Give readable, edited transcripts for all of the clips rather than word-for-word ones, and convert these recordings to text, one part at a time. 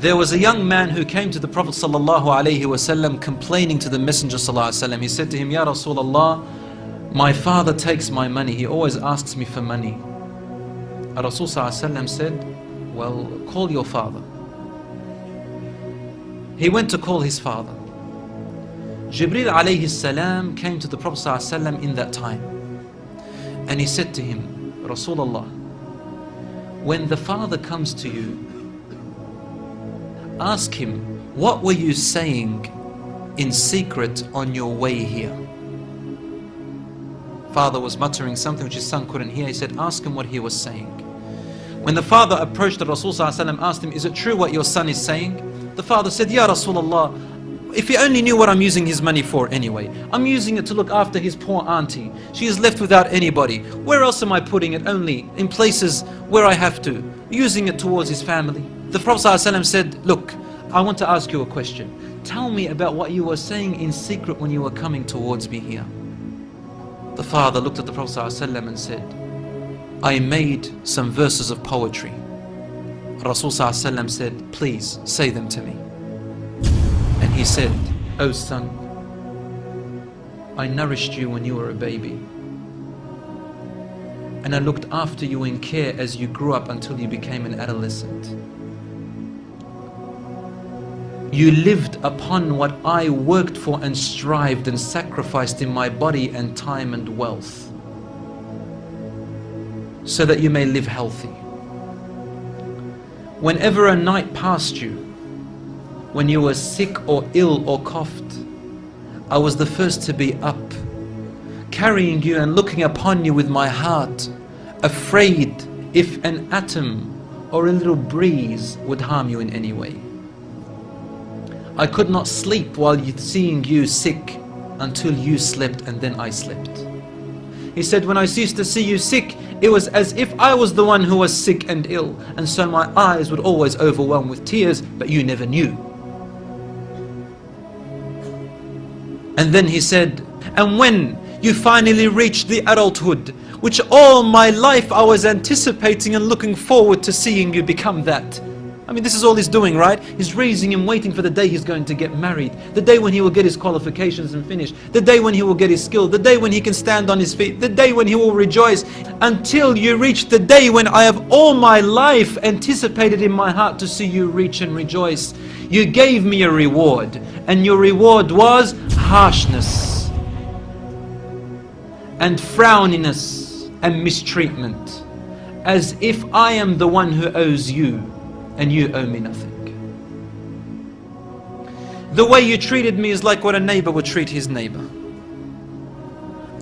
There was a young man who came to the Prophet ﷺ complaining to the Messenger ﷺ. He said to him, Ya Rasulullah, my father takes my money. He always asks me for money. Rasul ﷺ said, well, call your father. He went to call his father. Jibreel alayhi salam came to the Prophet ﷺ in that time. And he said to him, Rasulullah, when the father comes to you, ask him, what were you saying in secret on your way here? Father was muttering something which his son couldn't hear. He said, ask him what he was saying. When the father approached the Rasul ﷺ, asked him, is it true what your son is saying? The father said, Ya Rasulullah, if he only knew what I'm using his money for anyway. I'm using it to look after his poor auntie. She is left without anybody. Where else am I putting it? Only in places where I have to. Using it towards his family. The Prophet ﷺ said, look, I want to ask you a question. Tell me about what you were saying in secret when you were coming towards me here. The father looked at the Prophet ﷺ and said, I made some verses of poetry. Rasul ﷺ said, please say them to me. And he said, oh son, I nourished you when you were a baby. And I looked after you in care as you grew up until you became an adolescent. You lived upon what I worked for and strived and sacrificed in my body and time and wealth, so that you may live healthy. Whenever a night passed you, when you were sick or ill or coughed, I was the first to be up, carrying you and looking upon you with my heart, afraid if an atom or a little breeze would harm you in any way. I could not sleep while seeing you sick until you slept, and then I slept. He said, when I used to see you sick, it was as if I was the one who was sick and ill, and so my eyes would always overwhelm with tears, but you never knew. And then he said, and when you finally reached the adulthood, which all my life I was anticipating and looking forward to seeing you become that. I mean, this is all he's doing, right? He's raising him, waiting for the day he's going to get married, the day when he will get his qualifications and finish, the day when he will get his skill, the day when he can stand on his feet, the day when he will rejoice, until you reach the day when I have all my life anticipated in my heart to see you reach and rejoice. You gave me a reward, and your reward was harshness and frowniness and mistreatment, as if I am the one who owes you and you owe me nothing. The way you treated me is like what a neighbor would treat his neighbor.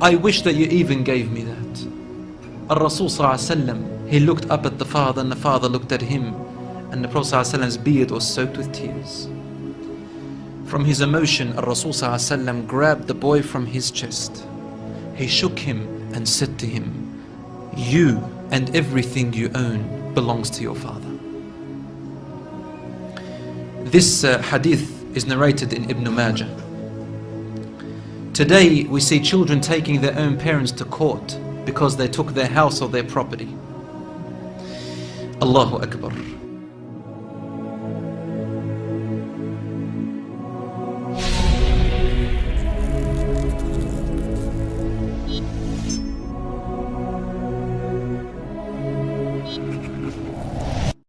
I wish that you even gave me that. Rasul ﷺ, he looked up at the father, and the father looked at him, and the Prophet ﷺ's beard was soaked with tears. From his emotion, Rasul ﷺ grabbed the boy from his chest. He shook him and said to him, you and everything you own belongs to your father. This hadith is narrated in Ibn Majah. Today we see children taking their own parents to court because they took their house or their property. Allahu Akbar.